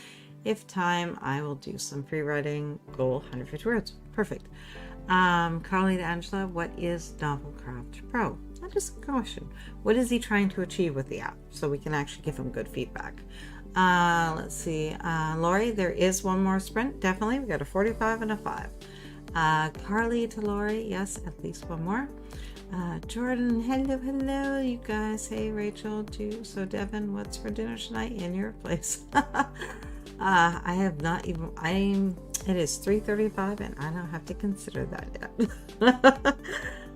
If time, I will do some free writing. Goal 150 words. Perfect. Carly to Angela, what is Novelcraft Pro? That is a question. What is he trying to achieve with the app? So we can actually give him good feedback. Let's see. Lori, there is one more sprint. Definitely. We got a 45 and a 5. Carly to Lori, yes, at least one more. Jordan, hello, you guys. Hey, Rachel, too. So, Devin, what's for dinner tonight in your place? I have not even, it is 3:35 and I don't have to consider that yet.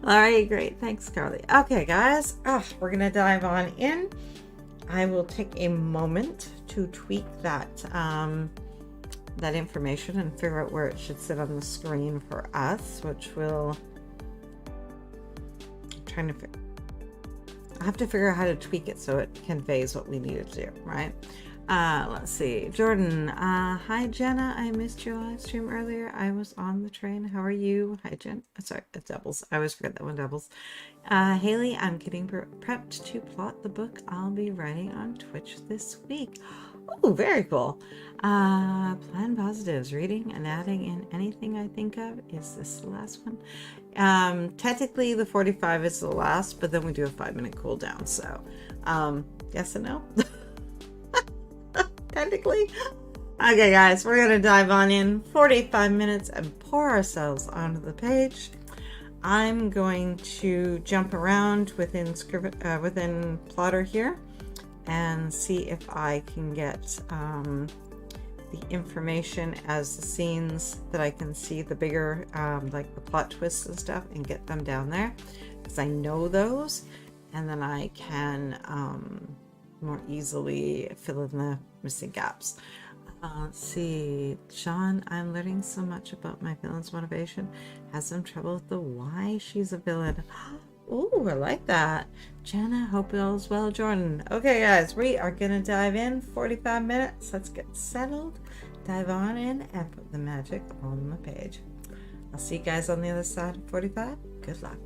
All right, great. Thanks, Carly. Okay, guys, we're going to dive on in. I will take a moment to tweak that, that information and figure out where it should sit on the screen for us, which will, I have to figure out how to tweak it so it conveys what we need to do, right? Let's see. Jordan, hi Jenna, I missed your live stream earlier. I was on the train. How are you? Hi Jen. Sorry, it doubles. I always forget that one doubles. Haley, I'm getting prepped to plot the book I'll be writing on Twitch this week. Oh, very cool. Plan positives, reading and adding in anything I think of. Is this the last one? Technically the 45 is the last, but then we do a 5-minute cool down. So, yes and no. Technically. Okay, guys, we're going to dive on in 45 minutes and pour ourselves onto the page. I'm going to jump around within Plotter here and see if I can get the information as the scenes that I can see the bigger, like the plot twists and stuff, and get them down there because I know those, and then I can more easily fill in the missing gaps. Let's see. Sean, I'm learning so much about my villain's motivation. Has some trouble with the why she's a villain. Oh, I like that. Jenna, hope all is well. Jordan. Okay, guys, we are going to dive in. 45 minutes. Let's get settled. Dive on in and put the magic on the page. I'll see you guys on the other side of 45. Good luck.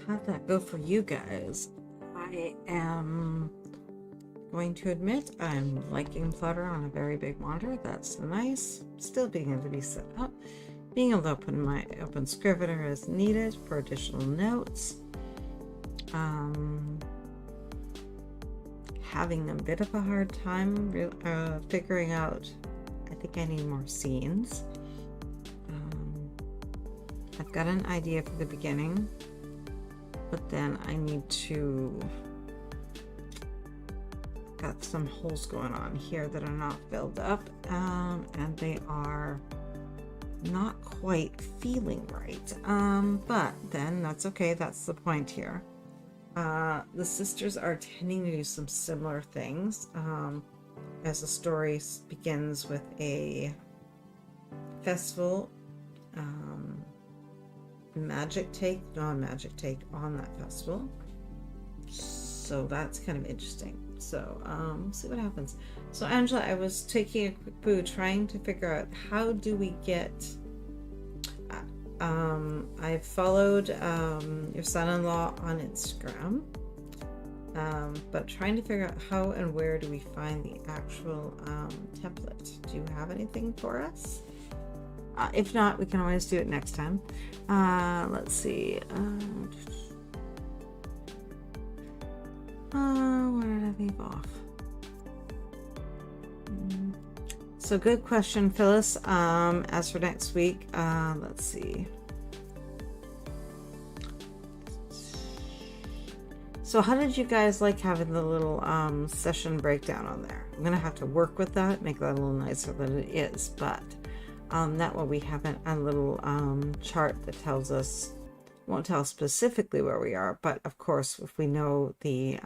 How'd that go for you guys? I am going to admit I'm liking Flutter on a very big monitor. That's nice. Still being able to be set up. Being able to open my Scrivener as needed for additional notes. Having a bit of a hard time figuring out. I think I need more scenes. I've got an idea for the beginning, but then I need to. Got some holes going on here that are not filled up, and they are not quite feeling right. But then that's okay. That's the point here. The sisters are tending to do some similar things. As the story begins with a festival, non-magic take on that festival. So that's kind of interesting. So we'll see what happens. So Angela, I was taking a quick poo trying to figure out how do we get I followed your son-in-law on Instagram, but trying to figure out how and where do we find the actual template. Do you have anything for us? If not, we can always do it next time. Let's see. Where did I leave off? So good question, Phyllis. As for next week, let's see. So how did you guys like having the little session breakdown on there? I'm gonna have to work with that, make that a little nicer than it is, but that way we have a little chart that tells us, won't tell us specifically where we are, but of course if we know the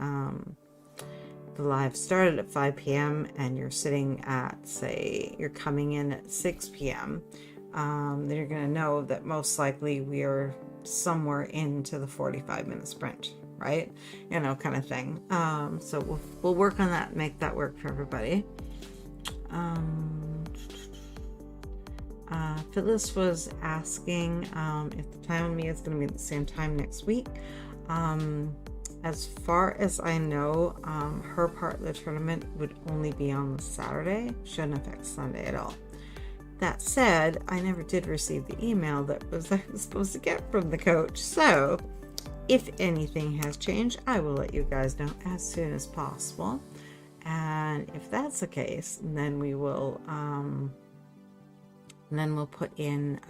live started at 5 p.m. and you're sitting at, say, you're coming in at 6 p.m., then you're going to know that most likely we are somewhere into the 45-minute sprint, right? You know, kind of thing. So we'll work on that, make that work for everybody. Phyllis was asking if the time with me is going to be at the same time next week. As far as I know, her part of the tournament would only be on the Saturday. Shouldn't affect Sunday at all. That said, I never did receive the email that I was supposed to get from the coach. So, if anything has changed, I will let you guys know as soon as possible. And if that's the case, then we will, we'll put in,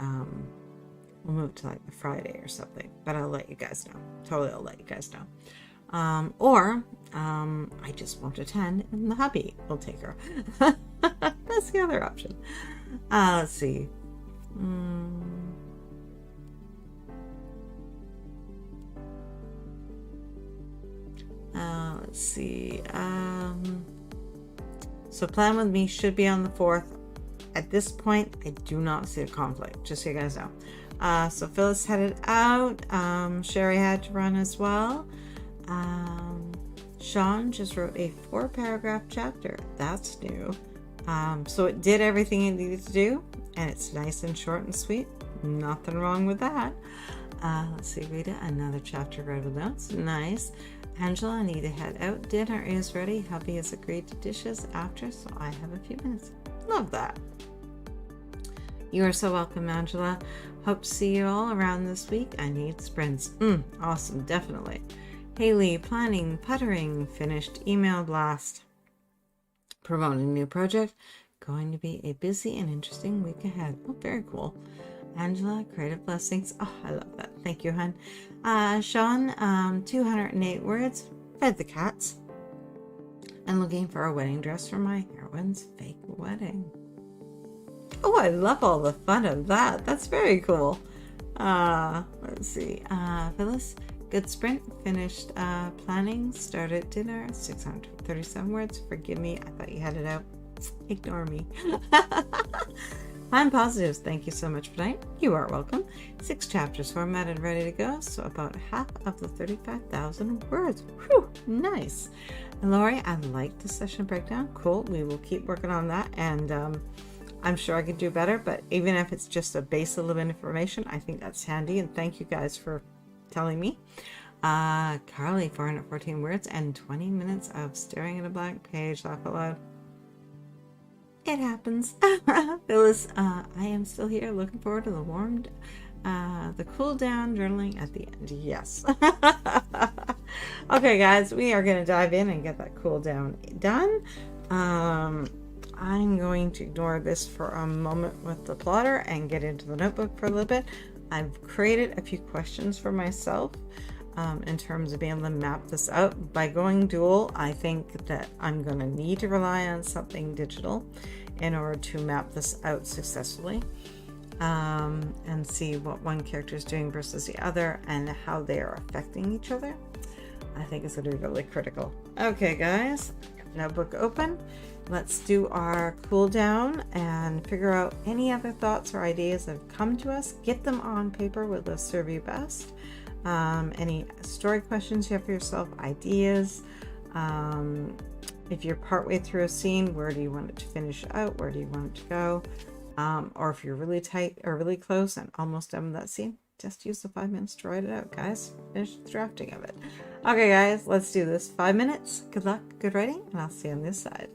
we'll move to like the Friday or something, but I'll let you guys know. Totally, I'll let you guys know. Or I just won't attend and the hubby will take her. That's the other option. Let's see. Let's see. So plan with me should be on the 4th. At this point, I do not see a conflict, just so you guys know. So Phyllis headed out. Sherry had to run as well. Sean just wrote a 4-paragraph chapter. That's new. So it did everything it needed to do, and it's nice and short and sweet. Nothing wrong with that. Let's see, Rita, another chapter read with notes. Nice. Angela, I need to head out. Dinner is ready. Hubby has agreed to dishes after, so I have a few minutes. Love that. You are so welcome, Angela. Hope to see you all around this week. I need sprints. Awesome, definitely. Haley, planning, puttering, finished email blast. Promoting new project. Going to be a busy and interesting week ahead. Oh, very cool. Angela, creative blessings. Oh, I love that. Thank you, hon. Sean, 208 words. Fed the cats. I'm looking for a wedding dress for my heroine's fake wedding. Oh, I love all the fun of that. That's very cool. Let's see. Phyllis, good sprint. Finished planning. Started dinner. 637 words. Forgive me. I thought you had it out. Ignore me. I'm positives. Thank you so much for tonight. You are welcome. 6 chapters formatted, ready to go. So about half of the 35,000 words. Whew, nice. And Lori, I like the session breakdown. Cool. We will keep working on that. And I'm sure I could do better. But even if it's just a base little bit of information, I think that's handy. And thank you guys for telling me. Carly, 414 words and 20 minutes of staring at a blank page. Laugh out loud. It happens. Phyllis, I am still here. Looking forward to the cool down journaling at the end. Yes. Okay, guys, we are going to dive in and get that cool down done. I'm going to ignore this for a moment with the plotter and get into the notebook for a little bit. I've created a few questions for myself in terms of being able to map this out. By going dual, I think that I'm going to need to rely on something digital in order to map this out successfully, and see what one character is doing versus the other and how they are affecting each other. I think it's going to be really critical. Okay, guys, notebook open. Let's do our cool down and figure out any other thoughts or ideas that have come to us. Get them on paper with the serve you best. Any story questions you have for yourself, ideas. If you're partway through a scene, where do you want it to finish out? Where do you want it to go? Or if you're really tight or really close and almost done with that scene, just use the 5 minutes to write it out, guys. Finish the drafting of it. Okay, guys, let's do this. 5 minutes. Good luck, good writing, and I'll see you on this side.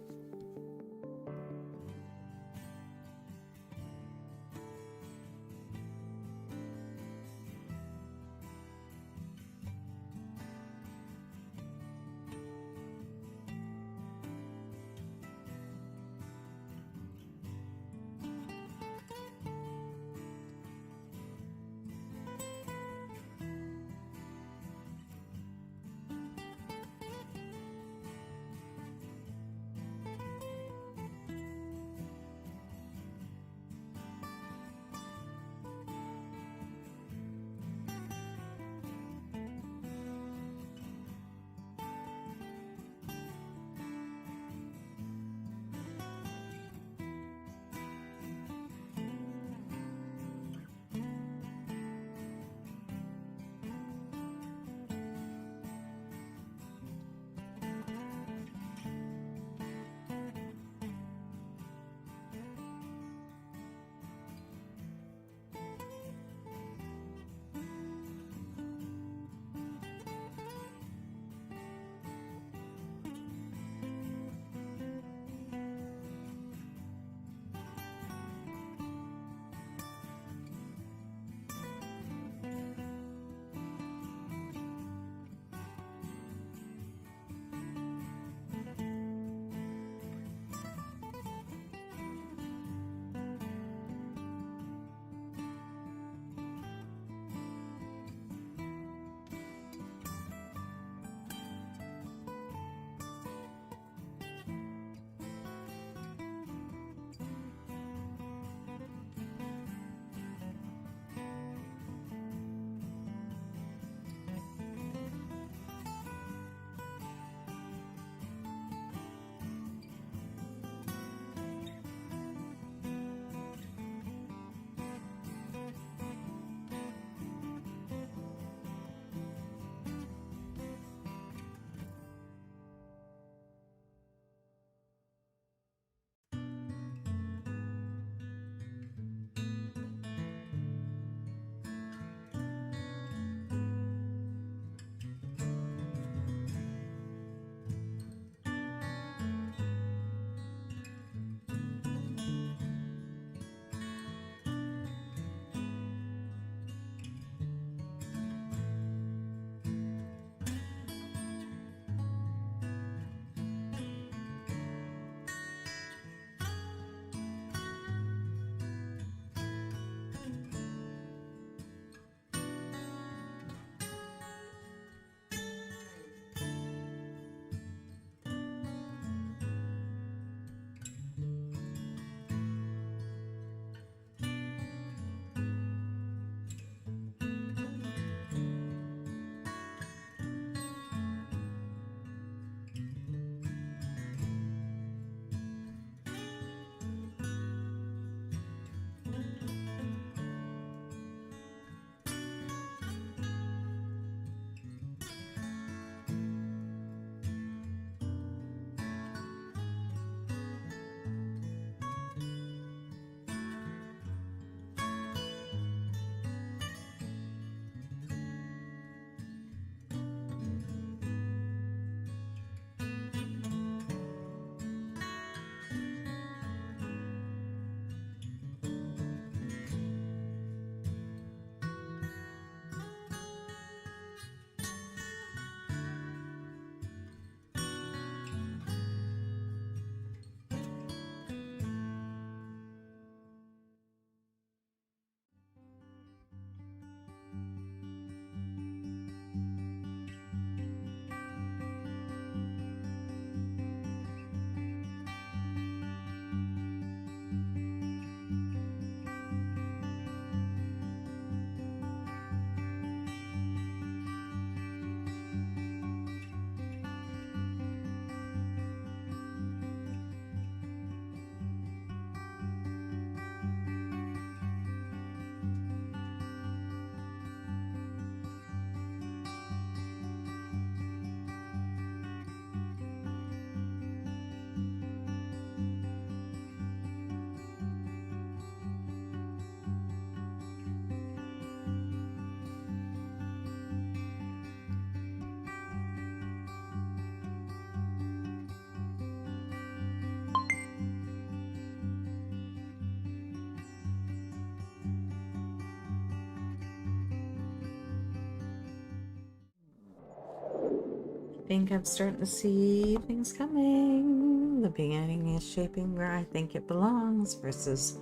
think I'm starting to see things coming. The beginning is shaping where I think it belongs versus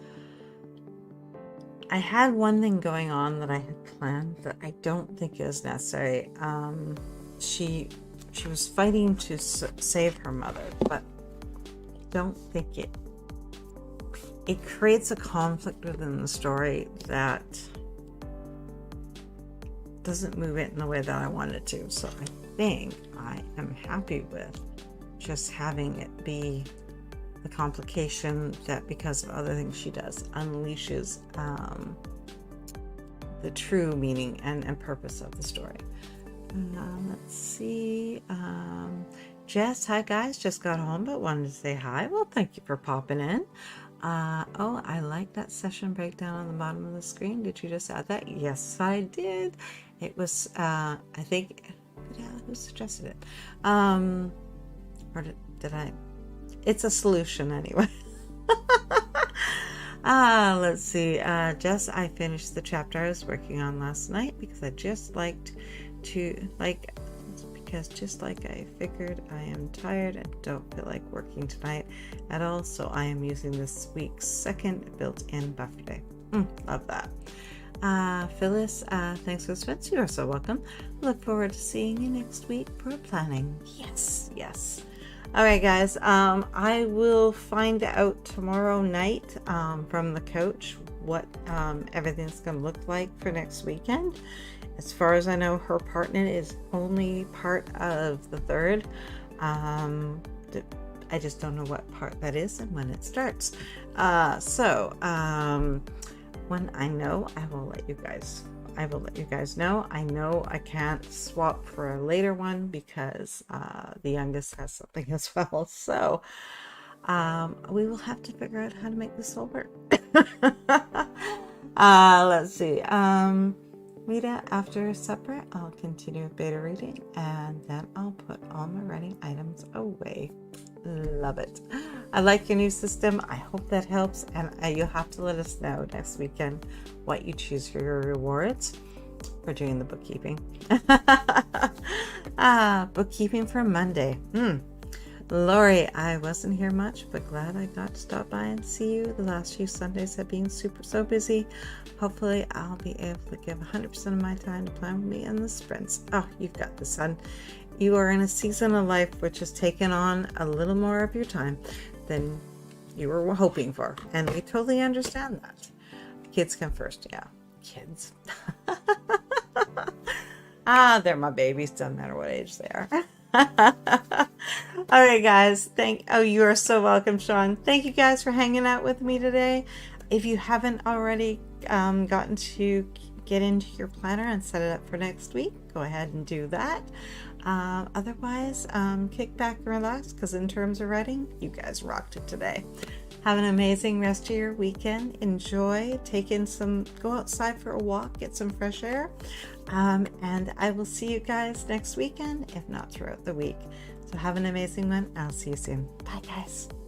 I had one thing going on that I had planned that I don't think is necessary. She was fighting to save her mother, but I don't think it creates a conflict within the story that doesn't move it in the way that I want it to. So I think I am happy with just having it be the complication that, because of other things she does, unleashes the true meaning and purpose of the story. Let's see. Jess, hi guys, just got home but wanted to say hi. Well, thank you for popping in. Oh, I like that session breakdown on the bottom of the screen. Did you just add that? Yes, I did. It was, I think, who suggested it? Or did I? It's a solution anyway. Let's see. Jess, I finished the chapter I was working on last night because I just liked to, because just like I figured, I am tired and don't feel like working tonight at all, so I am using this week's second built-in buffer day. Love that. Phyllis, thanks for the Spence. You are so welcome. Look forward to seeing you next week for planning. Yes. All right, guys. I will find out tomorrow night from the coach what everything's going to look like for next weekend. As far as I know, her partner is only part of the third. I just don't know what part that is and when it starts. When I know, I will let you guys know. I know I can't swap for a later one because the youngest has something as well. So we will have to figure out how to make this all work. Let's see. Rita, after supper, I'll continue with beta reading and then I'll put all my writing items away. Love it. I like your new system. I hope that helps, and you'll have to let us know next weekend what you choose for your rewards for doing the bookkeeping. Bookkeeping for Monday. Lori, I wasn't here much, but glad I got to stop by and see you. The last few Sundays have been so busy. Hopefully, I'll be able to give 100% of my time to plan with me in the sprints. Oh, you've got this, son. You are in a season of life which has taken on a little more of your time than you were hoping for, and we totally understand that. Kids come first. Yeah, kids. They're my babies, doesn't matter what age they are. All right, guys. You are so welcome, Sean. Thank you guys for hanging out with me today. If you haven't already gotten to get into your planner and set it up for next week, go ahead and do that. Otherwise, kick back and relax, because in terms of writing, you guys rocked it today. Have an amazing rest of your weekend. Enjoy. Go outside for a walk, get some fresh air. And I will see you guys next weekend, if not throughout the week. So have an amazing one. I'll see you soon. Bye, guys.